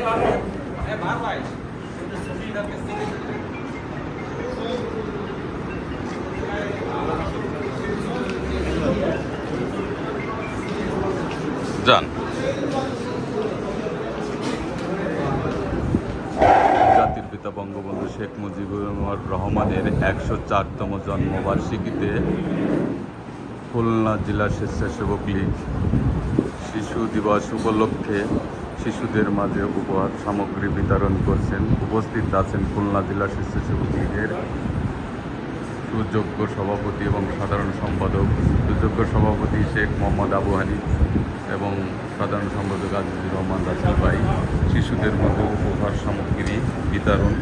যান। জাতির পিতা বঙ্গবন্ধু শেখ মুজিবুর রহমানের ১০৪তম জন্মবার্ষিকীতে খুলনা জেলা স্বেচ্ছাসেবক লীগ শিশু দিবস উপলক্ষে শিশুদের মাঝে উপহার সামগ্রী বিতরণ করছেন। উপস্থিত আছেন খুলনা জেলা স্বেচ্ছাসেবক লীগের সুযোগ্য সভাপতি এবং সাধারণ সম্পাদক। সুযোগ্য সভাপতি শেখ মোহাম্মদ আবু হানিফ এবং সাধারণ সম্পাদক আজিজুর রহমান রাসেল ভাই শিশুদের মধ্যে উপহার সামগ্রী বিতরণ